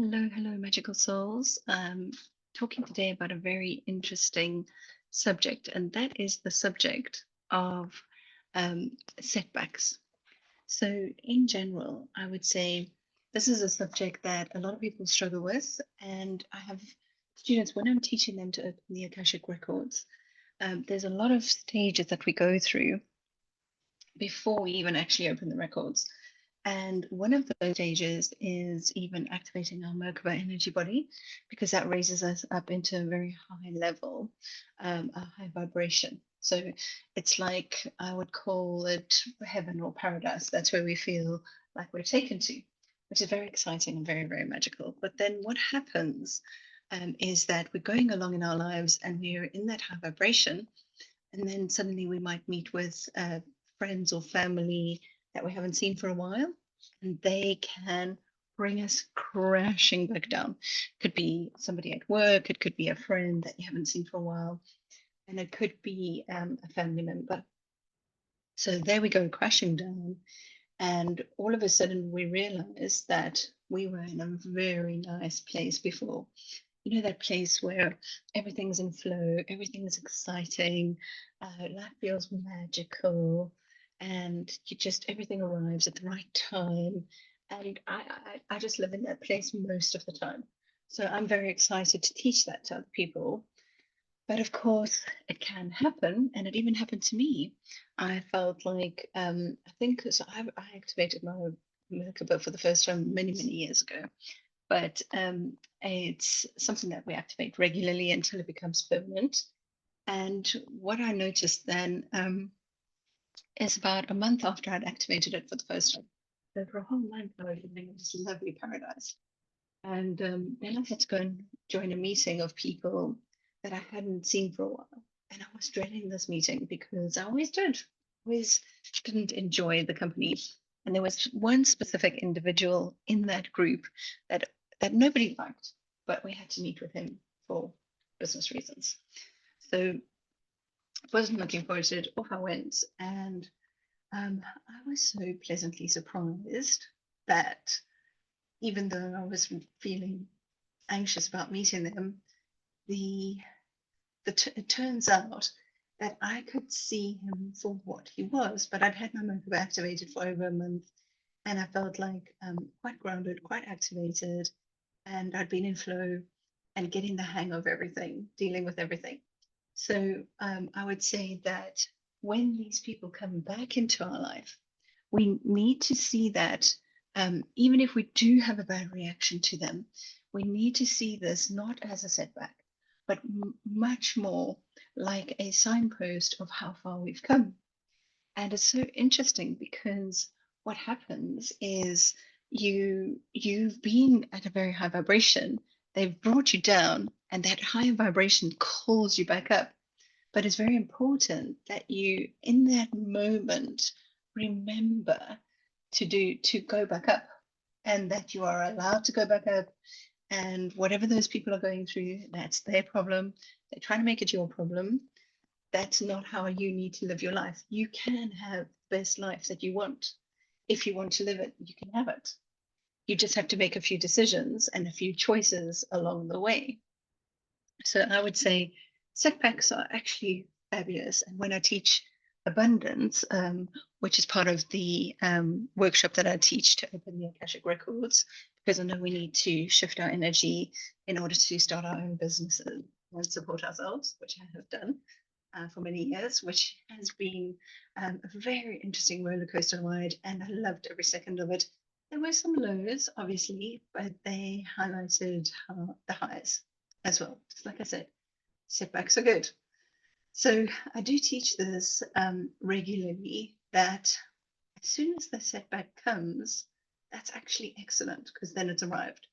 Hello, hello, magical souls. Talking today about a very interesting subject, and that is the subject of um, setbacks. So, in general, I would say this is a subject that a lot of people struggle with, and I have students when I'm teaching them to open the Akashic records. There's a lot of stages that we go through before we even actually open the records. And one of those stages is even activating our Merkaba energy body, because that raises us up into a very high level, a high vibration. So it's like I would call it heaven or paradise. That's where we feel like we're taken to, which is very exciting and very, very magical. But then what happens is that we're going along in our lives and we're in that high vibration, and then suddenly we might meet with friends or family that we haven't seen for a while, and they can bring us crashing back down. Could be somebody at work, it could be a friend that you haven't seen for a while, and it could be a family member. So there we go, crashing down. And all of a sudden, we realize that we were in a very nice place before. You know, that place where everything's in flow, everything's exciting, life feels magical, and you just everything arrives at the right time. And I just live in that place most of the time. So I'm very excited to teach that to other people. But of course, it can happen, and it even happened to me. I felt like I think so. I activated my Merkaba for the first time many, many years ago, but it's something that we activate regularly until it becomes permanent. And what I noticed then is about a month after I'd activated it for the first time. So for a whole month, I was living in this lovely paradise. And then I had to go and join a meeting of people that I hadn't seen for a while. And I was dreading this meeting because I always did, always didn't enjoy the company. And there was one specific individual in that group that nobody liked, but we had to meet with him for business reasons. So I wasn't looking forward to it. Off I went, and I was so pleasantly surprised that even though I was feeling anxious about meeting them, the it turns out that I could see him for what he was, but I'd had my Merkaba activated for over a month, and I felt like quite grounded, quite activated, and I'd been in flow and getting the hang of everything, dealing with everything. So I would say that when these people come back into our life, we need to see that even if we do have a bad reaction to them, we need to see this not as a setback, but much more like a signpost of how far we've come. And it's so interesting because what happens is you've been at a very high vibration, they've brought you down, and that high vibration calls you back up. But it's very important that you, in that moment, remember to go back up, and that you are allowed to go back up. And whatever those people are going through, that's their problem. They're trying to make it your problem. That's not how you need to live your life. You can have the best life that you want. If you want to live it, you can have it. You just have to make a few decisions and a few choices along the way. So I would say setbacks are actually fabulous. And when I teach abundance, which is part of the workshop that I teach to open the Akashic records, because I know we need to shift our energy in order to start our own businesses and support ourselves, which I have done for many years, which has been a very interesting roller coaster ride, and I loved every second of it. There were some lows, obviously, but they highlighted the highs as well. Just like I said, setbacks are good. So I do teach this regularly, that as soon as the setback comes, that's actually excellent because then it's arrived.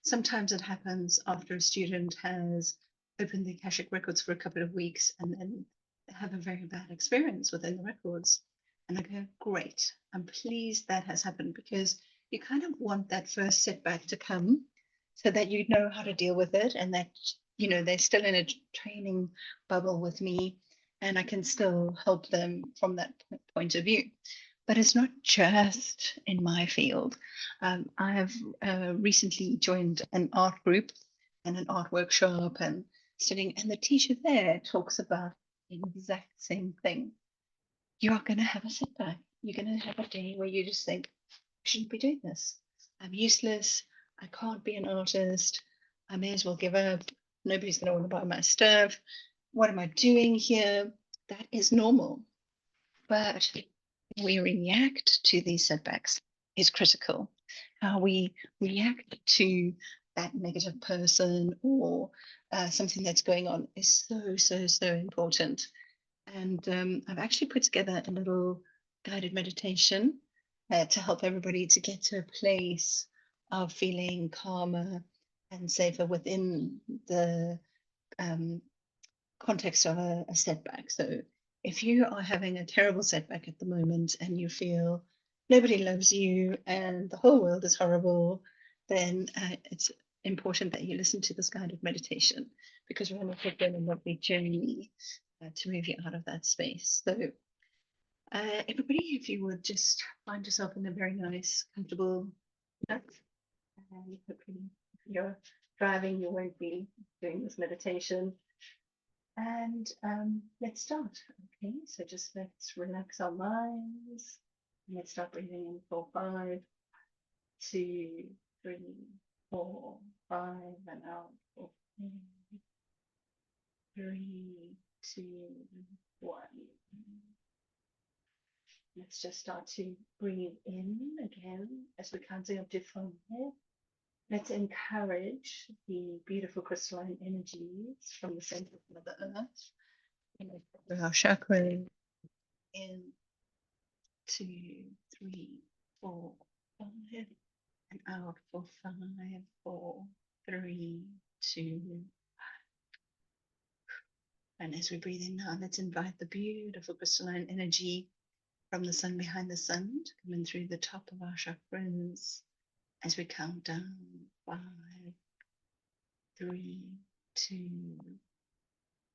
Sometimes it happens after a student has opened the Akashic records for a couple of weeks and then they have a very bad experience within the records. And I go, great, I'm pleased that has happened, because you kind of want that first setback to come so that you know how to deal with it, and that they're still in a training bubble with me and I can still help them from that point of view. But it's not just in my field. I have recently joined an art group and an art workshop and studying, and the teacher there talks about the exact same thing. You are going to have a setback. You're going to have a day where you just think, I shouldn't be doing this. I'm useless. I can't be an artist. I may as well give up. Nobody's going to want to buy my stuff. What am I doing here? That is normal. But we react to these setbacks is critical. How we react to that negative person or something that's going on is so important. And I've actually put together a little guided meditation to help everybody to get to a place of feeling calmer and safer within the um, context of a setback. So if you are having a terrible setback at the moment and you feel nobody loves you and the whole world is horrible, then it's important that you listen to this guided meditation because we're going to take them a lovely journey to move you out of that space. So everybody, if you would just find yourself in a very nice, comfortable place, and hopefully if you're driving, you won't be doing this meditation. And let's start. Okay, so just let's relax our minds. Let's start breathing in for 5, 2, 3, 4, 5, and out for 3, 2, 1. Let's just start to breathe in again as we're counting up to 5. Let's encourage the beautiful crystalline energies from the center of Mother Earth. With our chakras in 2, 3, 4, 5, and out for 5, 4, 3, 2. And as we breathe in now, let's invite the beautiful crystalline energy from the sun behind the sun to come in through the top of our chakras as we count down 5, 3, 2,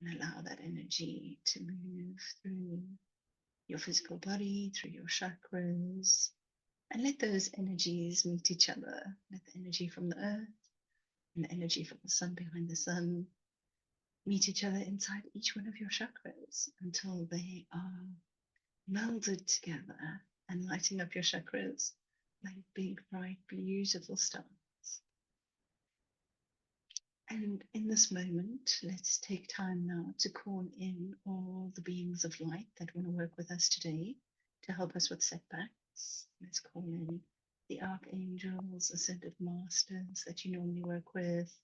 and allow that energy to move through your physical body, through your chakras, and let those energies meet each other. Let the energy from the earth and the energy from the sun behind the sun meet each other inside each one of your chakras until they are melded together and lighting up your chakras like big, bright, beautiful stars. And in this moment, let's take time now to call in all the beings of light that want to work with us today to help us with setbacks. Let's call in the archangels, ascended masters that you normally work with.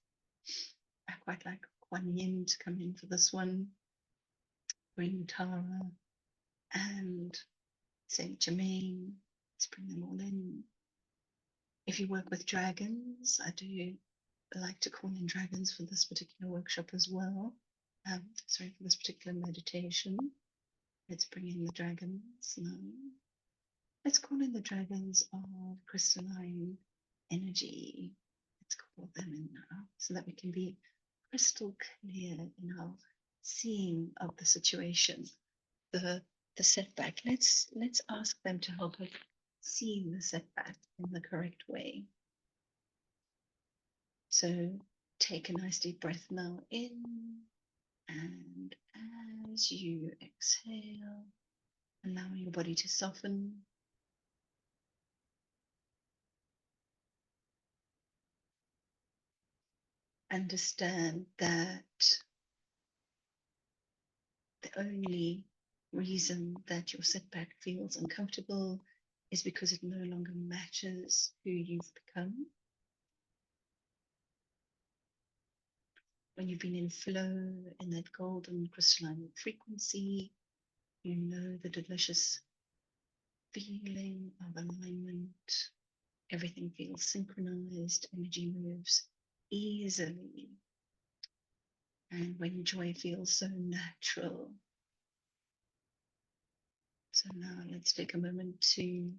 I quite like Kuan Yin to come in for this one. Bring Tara and Saint Germain. Let's bring them all in. If you work with dragons, I do like to call in dragons for this particular workshop as well. Sorry, for this particular meditation. Let's bring in the dragons now. Let's call in the dragons of crystalline energy. Let's call them in now so that we can be crystal clear in our seeing of the situation, the setback. Let's ask them to help us see the setback in the correct way. So take a nice deep breath now in, and as you exhale, allowing your body to soften. Understand that the only reason that your setback feels uncomfortable is because it no longer matches who you've become. When you've been in flow, in that golden crystalline frequency, you know the delicious feeling of alignment. Everything feels synchronized, energy moves easily. And when joy feels so natural. So now let's take a moment to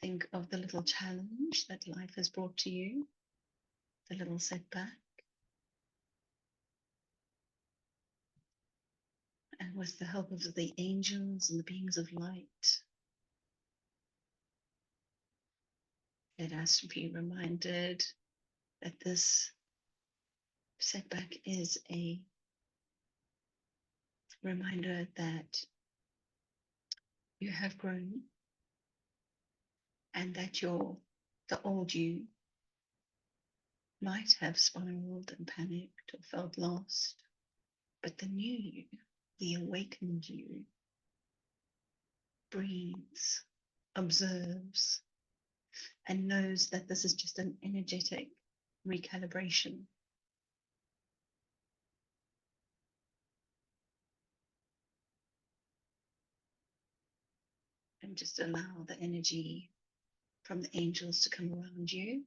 think of the little challenge that life has brought to you, the little setback. And with the help of the angels and the beings of light, Let us be reminded that this setback is a reminder that you have grown and that the old you might have spiraled and panicked or felt lost, but the new you, the awakened you, breathes, observes, and knows that this is just an energetic recalibration. And just allow the energy from the angels to come around you.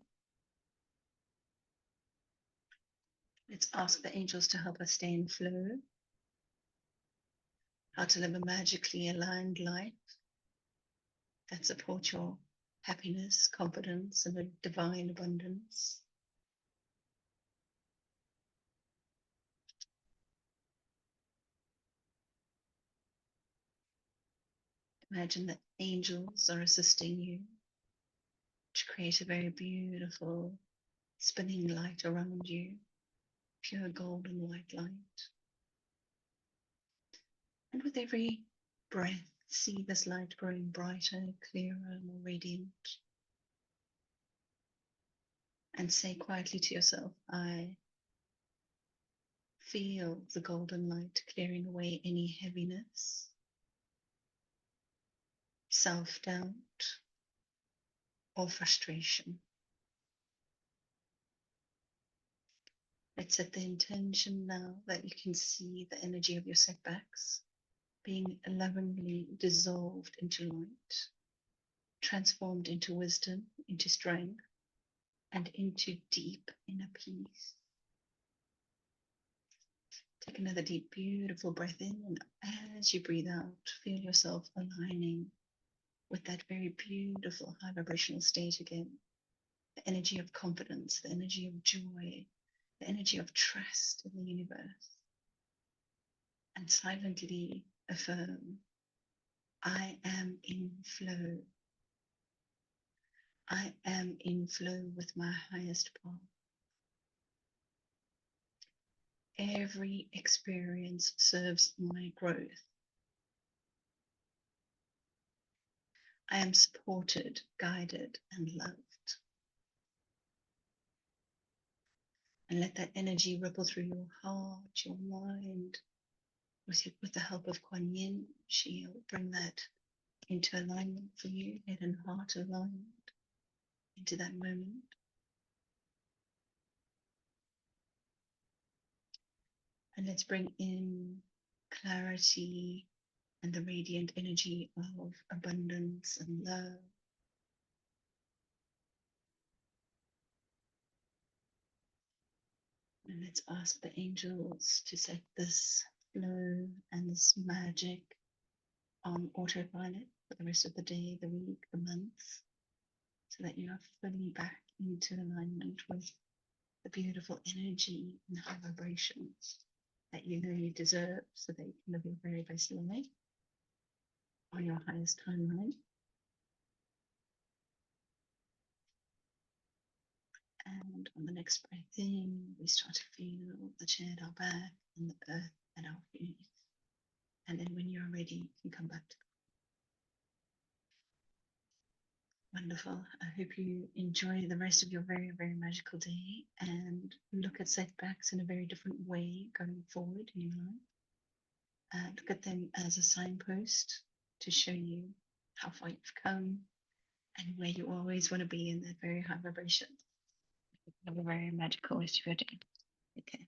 Let's ask the angels to help us stay in flow, how to live a magically aligned life that supports your happiness, confidence, and a divine abundance. Imagine that angels are assisting you to create a very beautiful spinning light around you, pure golden white light. And with every breath, see this light growing brighter, clearer, more radiant. And say quietly to yourself, I feel the golden light clearing away any heaviness, self-doubt, or frustration. Let's set the intention now that you can see the energy of your setbacks being lovingly dissolved into light, transformed into wisdom, into strength, and into deep inner peace. Take another deep, beautiful breath in, and as you breathe out, feel yourself aligning with that very beautiful high vibrational state again. The energy of confidence, the energy of joy, the energy of trust in the universe. And silently affirm, I am in flow. I am in flow with my highest path. Every experience serves my growth. I am supported, guided, and loved. And let that energy ripple through your heart, your mind. With the help of Kuan Yin, she'll bring that into alignment for you, head and heart aligned into that moment. And let's bring in clarity and the radiant energy of abundance and love. And let's ask the angels to set this flow and this magic on autopilot for the rest of the day, the week, the month, so that you are fully back into alignment with the beautiful energy and high vibrations that you know you deserve, so that you can live your very best life on your highest timeline. And on the next breath in, we start to feel the chair at our back and the earth at our feet. And then when you're ready, you can come back to wonderful. I hope you enjoy the rest of your very, very magical day and look at setbacks in a very different way going forward in your life. Look at them as a signpost to show you how far you've come and where you always want to be in that very high vibration. Have a very magical rest of your day. Okay.